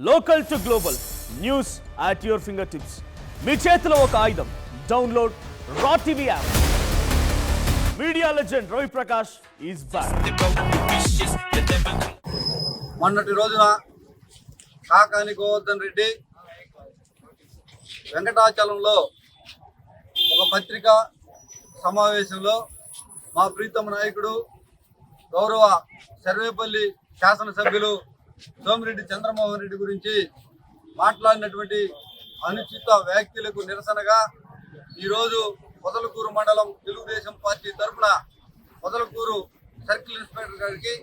Local to global news at your finger tips. మీ చేతిలో ఒక ఆయుధం. Download R TV app. Media legend Ravi Prakash is back. మొన్నటి రోజున కాకాని గోవర్ధన్ రెడ్డి వెంకటాచలంలో ఒక పత్రికా సమావేశంలో మా ప్రీతమ నాయకుడు గౌరవ సర్వేపల్లి శాసనసభ్యులు సోమిరెడ్డి చంద్రమోహన్ రెడ్డి గురించి మాట్లాడినటువంటి అనుచిత వ్యాఖ్యలకు నిరసనగా ఈరోజు పొదలకూరు మండలం తెలుగుదేశం పార్టీ తరఫున పొదలకూరు సర్కిల్ ఇన్స్పెక్టర్ గారికి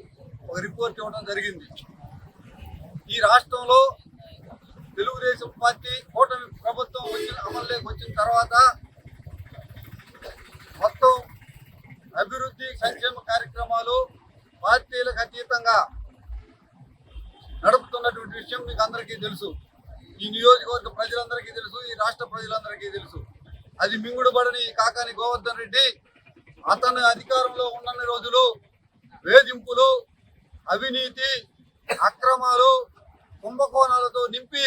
ఒక రిపోర్ట్ ఇవ్వడం జరిగింది. ఈ రాష్ట్రంలో తెలుగుదేశం పార్టీ కూటమి ప్రభుత్వం అమల్లోకి వచ్చిన తర్వాత మొత్తం అభివృద్ధి సంక్షేమ కార్యక్రమాలు పార్టీలకు అతీతంగా నడుపుతున్నటువంటి విషయం మీకు అందరికీ తెలుసు. ఈ నియోజకవర్గ ప్రజలందరికీ తెలుసు, ఈ రాష్ట్ర ప్రజలందరికీ తెలుసు. అది మింగుడుబడని కాకాని గోవర్ధన్ రెడ్డి అతను అధికారంలో ఉన్నన్ని రోజులు వేధింపులు, అవినీతి, అక్రమాలు, కుంభకోణాలతో నింపి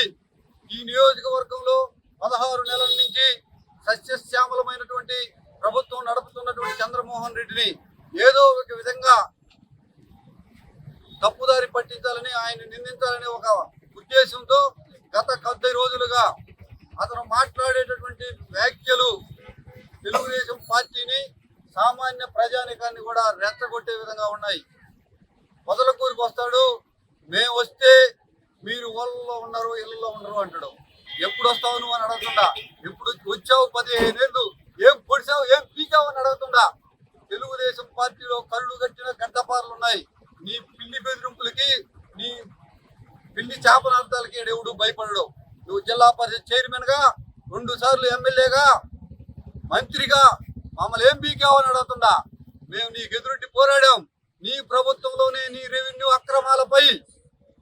ఈ నియోజకవర్గంలో 16 నెలల నుంచి సస్యశ్యామలమైనటువంటి ప్రభుత్వం నడుపుతున్నటువంటి చంద్రమోహన్ రెడ్డిని ఏదో ఒక విధంగా తప్పుదారి పట్టించాలని, ఆయన నిందించాలనే ఒక ఉద్దేశంతో గత కొద్ది రోజులుగా అతను మాట్లాడేటటువంటి వ్యాఖ్యలు తెలుగుదేశం పార్టీని, సామాన్య ప్రజానికాన్ని కూడా రెచ్చగొట్టే విధంగా ఉన్నాయి. పొదలకూరుకు వస్తాడు, మేము వస్తే మీరు ఊళ్ళలో ఉన్నారు, ఇళ్ళలో ఉన్నారు అంటాడు. ఎప్పుడు వస్తావు నువ్వు అని అడుగుతుండా. ఎప్పుడు వచ్చావు 15 ఏళ్ళు, ఏం పొడిచావు, ఏం పీకావు అని అడుగుతుండా. తెలుగుదేశం పార్టీలో కళ్ళు కట్టిన గడ్డపార్లు ఉన్నాయి. నీ పిల్లి బెదిరింపులకి, నీ పిల్లి చేపనార్థాలకి ఎవడు భయపడడు. నువ్వు జిల్లా పరిషత్ చైర్మన్ గా, 2 సార్లు ఎమ్మెల్యేగా, మంత్రిగా మమ్మల్ని ఏం పీకావని అడుగుతుండా. మేము నీకు ఎదురుండి పోరాడాం. నీ ప్రభుత్వంలోనే నీ రెవెన్యూ అక్రమాలపై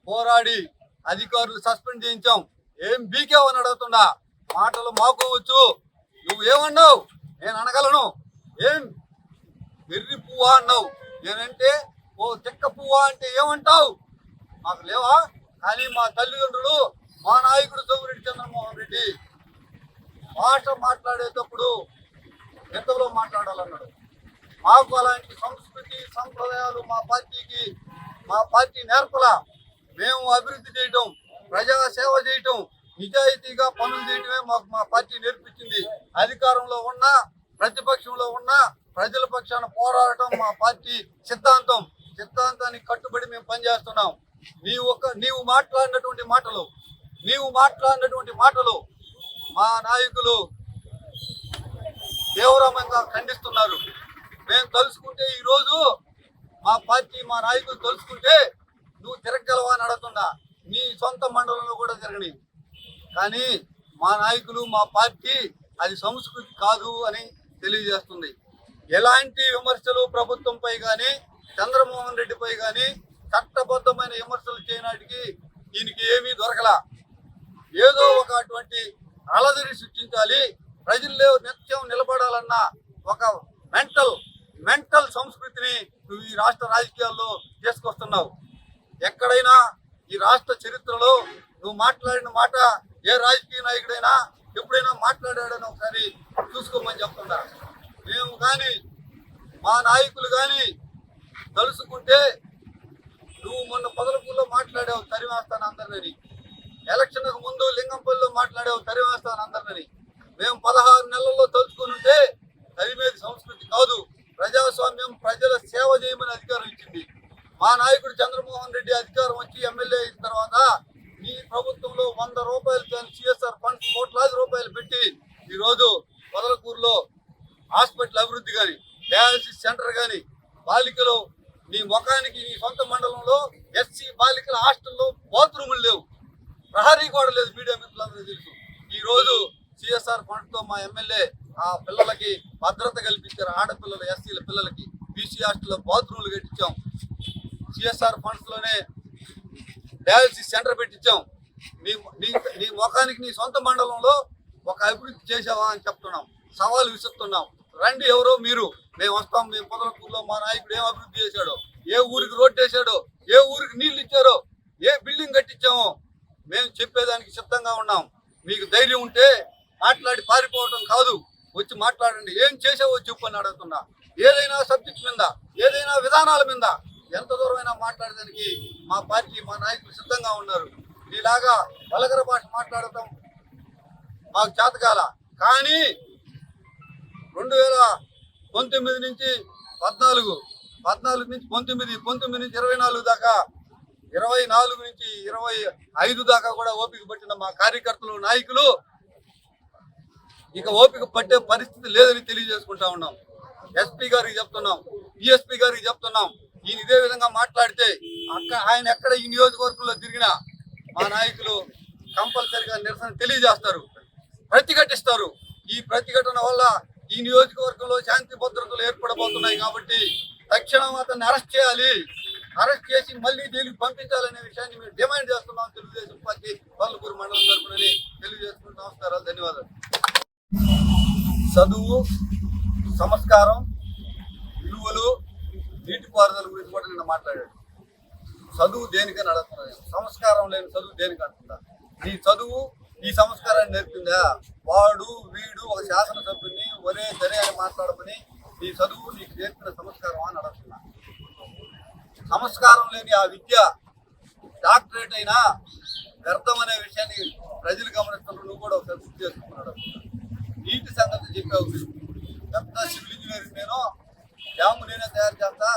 పోరాడి అధికారులు సస్పెండ్ చేయించాం. ఏం బీకావని అడుగుతుండా. మాటలు మాకోవచ్చు, నువ్వేమన్నావు నేను అనగలను. ఏం వెర్రి పువ్వా అన్నావు, నేనంటే ఓ చెక్క పువ్వా అంటే ఏమంటావు, మాకు లేవా? కానీ మా తల్లిదండ్రులు, మా నాయకుడు సోమిరెడ్డి చంద్రమోహన్ రెడ్డి భాష మాట్లాడేటప్పుడు ఎంతలో మాట్లాడాలన్నాడు. మాకు అలాంటి సంస్కృతి సంప్రదాయాలు మా పార్టీకి, మా పార్టీ నేర్పలా. మేము అభివృద్ధి చేయటం, ప్రజా సేవ చేయటం, నిజాయితీగా పనులు చేయటమే మాకు మా పార్టీ నేర్పించింది. అధికారంలో ఉన్నా, ప్రతిపక్షంలో ఉన్నా ప్రజల పక్షాన పోరాడటం మా పార్టీ సిద్ధాంతం. సిద్ధాంతానికి కట్టుబడి మేము పనిచేస్తున్నాం. నీవు మాట్లాడినటువంటి మాటలు మా నాయకులు తీవ్రంగా ఖండిస్తున్నారు. మేము తలుసుకుంటే ఈరోజు మా పార్టీ, మా నాయకులు తలుసుకుంటే నువ్వు తిరగలవా అని అడుగుతుండా. నీ సొంత మండలంలో కూడా తిరగని. కానీ మా నాయకులు, మా పార్టీ అది సంస్కృతి కాదు అని తెలియజేస్తుంది. ఎలాంటి విమర్శలు ప్రభుత్వంపై కానీ, చంద్రమోహన్ రెడ్డిపై కానీ చట్టబద్ధమైన విమర్శలు చేయనాటికి దీనికి ఏమీ దొరకలా. ఏదో ఒక అటువంటి అలజడి సృష్టించాలి, ప్రజల్లో నిత్యం నిలబడాలన్న ఒక మెంటల్ సంస్కృతిని నువ్వు ఈ రాష్ట్ర రాజకీయాల్లో తీసుకొస్తున్నావు. ఎక్కడైనా ఈ రాష్ట్ర చరిత్రలో నువ్వు మాట్లాడిన మాట ఏ రాజకీయ నాయకుడైనా ఎప్పుడైనా మాట్లాడాడని ఒకసారి చూసుకోమని చెప్తున్నా. మేము కానీ, మా నాయకులు కానీ తలుసుకుంటే, నువ్వు మొన్న పొదలకూరులో మాట్లాడావు తరివేస్తాను అందరిని, ఎలక్షన్కు ముందు లింగంపల్లిలో మాట్లాడావు తరివేస్తాను అందరిని. మేము 16 నెలల్లో తలుచుకుని ఉంటే తరిమేది సంస్కృతి కాదు. ప్రజాస్వామ్యం ప్రజల సేవ చేయమని అధికారం ఇచ్చింది. మా నాయకుడు చంద్రమోహన్ రెడ్డి అధికారం వచ్చి ఎమ్మెల్యే అయిన తర్వాత ఈ ప్రభుత్వంలో 100 రూపాయలు కానీ సిఎస్ఆర్ ఫండ్స్ కోట్లాది రూపాయలు పెట్టి ఈరోజు పొదలకూరులో హాస్పిటల్ అభివృద్ధి కానీ, డయాలసిస్ సెంటర్ కానీ, బాలికలు నీ ముఖానికి నీ సొంత మండలంలో ఎస్సీ బాలికల హాస్టల్లో బాత్రూములు లేవు, ప్రహరీ కూడా లేదు. మీడియా మిత్రులందరూ తెలుసు. ఈరోజు సిఎస్ఆర్ ఫండ్తో మా ఎమ్మెల్యే ఆ పిల్లలకి భద్రత కల్పించారు. ఆడపిల్లల ఎస్సీల పిల్లలకి బీసీ హాస్టల్లో బాత్రూములు కట్టించాం. సిఎస్ఆర్ ఫండ్స్లోనే డయాలసిస్ సెంటర్ పెట్టించాం. నీ ముఖానికి నీ సొంత మండలంలో ఒక అభివృద్ధి చేసావా అని చెప్తున్నాం, సవాలు విసురుతున్నాం. రండి, ఎవరో మీరు, మేము వస్తాం. మేము పొదలకూరులో మా నాయకుడు ఏం అభివృద్ధి చేశాడో, ఏ ఊరికి రోడ్డు వేసాడో, ఏ ఊరికి నీళ్లు ఇచ్చారో, ఏ బిల్డింగ్ కట్టించామో మేము చెప్పేదానికి సిద్ధంగా ఉన్నాం. మీకు ధైర్యం ఉంటే మాట్లాడి పారిపోవటం కాదు, వచ్చి మాట్లాడండి. ఏం చేసావో చెప్పు అని అడుగుతున్నా. ఏదైనా సబ్జెక్ట్ మీద, ఏదైనా విధానాల మీద ఎంత దూరమైనా మాట్లాడడానికి మా పార్టీ, మా నాయకులు సిద్ధంగా ఉన్నారు. ఇలాగా వల్గర భాష మాట్లాడటం మాకు చేతకాల. కానీ 2019 నుంచి 14 నుంచి 19 నుంచి 24 దాకా, 24 నుంచి 25 దాకా కూడా ఓపిక పట్టిన మా కార్యకర్తలు, నాయకులు ఇక ఓపిక పట్టే పరిస్థితి లేదని తెలియజేసుకుంటా ఉన్నాం. ఎస్పీ గారికి చెప్తున్నాం, డిఎస్పీ గారికి చెప్తున్నాం. ఈయన ఇదే విధంగా మాట్లాడితే ఆయన ఎక్కడ ఈ నియోజకవర్గంలో తిరిగినా మా నాయకులు కంపల్సరిగా నిరసన తెలియజేస్తారు, ప్రతిఘటిస్తారు. ఈ ప్రతిఘటన వల్ల ఈ నియోజకవర్గంలో శాంతి భద్రతలు ఏర్పడబోతున్నాయి. కాబట్టి తక్షణం అతన్ని అరెస్ట్ చేయాలి, అరెస్ట్ చేసి మళ్ళీ జైలుకి పంపించాలనే విషయాన్ని మేము డిమాండ్ చేస్తున్నాం. తెలుగుదేశం పార్టీ పల్లుకూరు మండలం తరఫునని తెలియజేసుకుంటూ నమస్కారాలు, ధన్యవాదాలు. చదువు, సంస్కారం, విలువలు, నీటిపారుదల గురించి కూడా నిన్న మాట్లాడాడు. చదువు దేనికని అడుగుతున్నాను, సంస్కారం లేని చదువు దేనికి అంటుందా? నీ చదువు ఈ సంస్కారాన్ని నేర్పిందా? వాడు వీడు ఒక శాసనసభ్యుని ఒరే సరే అని మాట్లాడమని నీ చదువు నీకు నేర్పిన సంస్కారం అని అడుగుతున్నా. సంస్కారం లేని ఆ విద్య డాక్టరేట్ అయినా వ్యర్థం అనే విషయాన్ని ప్రజలు గమనిస్తున్నారు. నువ్వు కూడా ఒకసారి గుర్తు చేసుకున్నాడు. నీటి సంగతి చెప్పావు, పెద్ద సివిల్ ఇంజనీరింగ్ నేను, డ్యాము నేనే తయారు చేస్తా,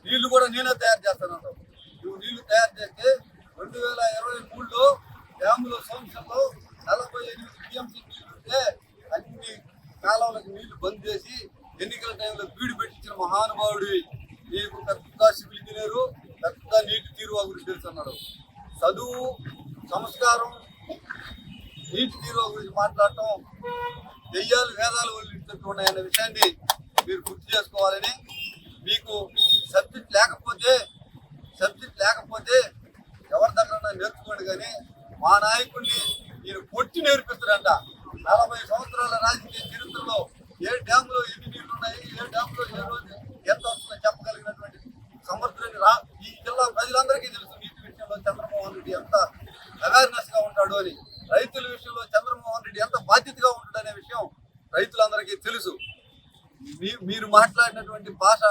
నీళ్లు కూడా నేనే తయారు చేస్తాను అంటావు. నువ్వు నీళ్లు తయారు చేస్తే 2023లో డ్యాములో సంవత్సరంలో 48 టీఎంసీ నీళ్లు ఉంటే అన్ని కాలంలోకి నీళ్లు బంద్ చేసి ఎన్నికల టైంలో బీడు పెట్టించిన మహానుభావుడివి. నీకు పెద్ద సివిల్ ఇంజనీరు, పెద్ద నీటి తీరువా గురించి తెలుసు అన్నాడు. చదువు, సంస్కారం, నీటి తీరువా గురించి మాట్లాడటం దెయ్యాలు వేదాలు వదిలిస్తున్నాయనే విషయాన్ని మీరు గుర్తు చేసుకోవాలని. మీకు సబ్జెక్ట్ లేకపోతే ఎవరి దగ్గర నేర్చుకోండి. కానీ మా నాయకుడిని మీరు కొట్టి నేర్పిస్తారంట. 40 సంవత్సరాల రాజకీయ చరిత్రలో ఏ డ్యాములో ఎన్ని నీళ్లు ఉన్నాయి, ఏ డ్యాములో ఏ రోజు ఎంత వస్తుందో చెప్పగలిగినటువంటి సమర్థులని ఈ జిల్లా ప్రజలందరికీ తెలుసు. నీటి విషయంలో చంద్రమోహన్ రెడ్డి ఎంత అవేర్నెస్ గా ఉంటాడు అని, రైతుల విషయంలో చంద్రమోహన్ రెడ్డి ఎంత బాధ్యతగా ఉంటాడు అనే విషయం రైతులందరికీ తెలుసు. మీరు మాట్లాడినటువంటి భాష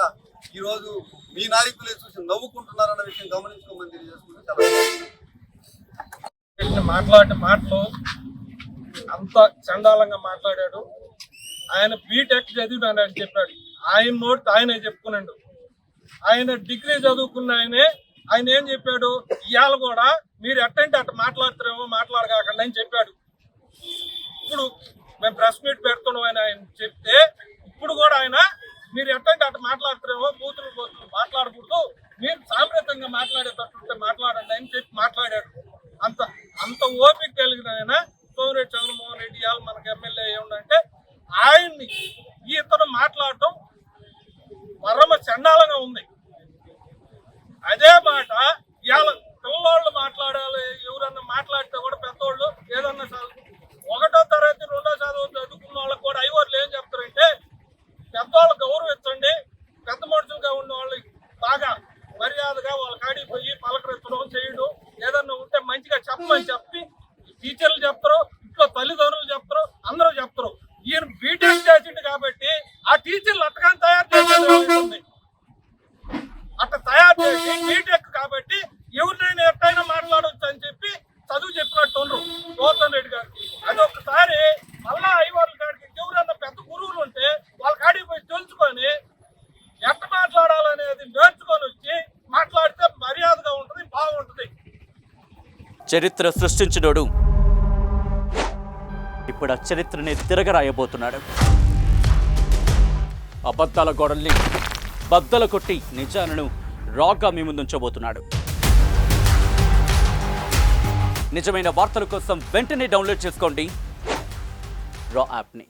ఈరోజు మీ నాయకులే చూసి నవ్వుకుంటున్నారన్న విషయం గమనించుకోమని తెలియజేసుకుంటూ మాట్లాడిన మాటలు అంత చండాలంగా మాట్లాడాడు. ఆయన బీటెక్ చదివాను అని చెప్పాడు. ఆయన నోటి ఆయనే చెప్పుకున్నాడు. ఆయన డిగ్రీ చదువుకున్న ఆయన ఏం చెప్పాడు, ఇవాళ కూడా మీరు ఎట్టంటే అట్ట మాట్లాడుతారేమో మాట్లాడకాకండి అని చెప్పాడు. ఇప్పుడు మేము ప్రెస్ మీట్ పెడుతున్నాం అని ఆయన చెప్తే ఇప్పుడు కూడా ఆయన మీరు ఎట్టంటే అట్ట మాట్లాడుతారేమో కూతురు మాట్లాడకూడదు, మీరు సాంప్రదాయంగా మాట్లాడేటట్టుంటే మాట్లాడండి అని చెప్పి మాట్లాడాడు. అంత ఓపిక కలిగిన ఆయన సోమిరెడ్డి చంద్రమోహన్ రెడ్డి ఇవాళ మనకు ఎమ్మెల్యే ఏముందంటే ఆయన్ని ఇతను మాట్లాడటం పరమ చండాలంగా ఉంది. అదే మాట ఇవాళ పిల్లోళ్ళు మాట్లాడాలి, ఎవరన్నా మాట్లాడితే కూడా పెద్దోళ్ళు ఏదన్నా 1వ తరగతి 2వ చదువు చదువుకున్న వాళ్ళకి కూడా ఐవర్లు ఏం చెప్తారంటే పెద్దవాళ్ళు గౌరవించండి, పెద్ద మనుషులుగా ఉన్న వాళ్ళకి బాగా మర్యాదగా వాళ్ళ కాడికి పోయి పలకరించడం చేయడం, ఏదన్నా ఉంటే మంచిగా చెప్పమని చెప్పి టీచర్లు చెప్తారు, ఇంట్లో తల్లిదండ్రులు చెప్తారు, అందరూ చెప్తారు. ఈయన బీటెక్ చేసిండు కాబట్టి ఆ టీచర్లు అట్టగానే తయారు చేసేది, అట్ట తయారు చేసి బీటెక్ కాబట్టి ఎవరినైనా ఎట్టయినా మాట్లాడవచ్చు అని చెప్పి చదువు చెప్పినట్టు గోవర్ధన్ రెడ్డి గారికి. అది ఒక్కసారి మళ్ళా ఐవాళ్ళ కాడికి ఎవరన్నా పెద్ద గురువులు ఉంటే వాళ్ళ కాడికి పోయి తెలుసుకొని ఎట్ట మాట్లాడాలనేది నేర్చుకొని వచ్చి మాట్లాడితే మర్యాదగా ఉంటుంది, బాగుంటుంది. చరిత్ర సృష్టించినోడు ఇప్పుడు ఆ చరిత్రని తిరగరాయబోతున్నాడు. అబద్ధాల గోడల్ని బద్దలు కొట్టి నిజాలను రాగా మీ ముందుంచబోతున్నాడు. నిజమైన వార్తల కోసం వెంటనే డౌన్లోడ్ చేసుకోండి రా యాప్ని.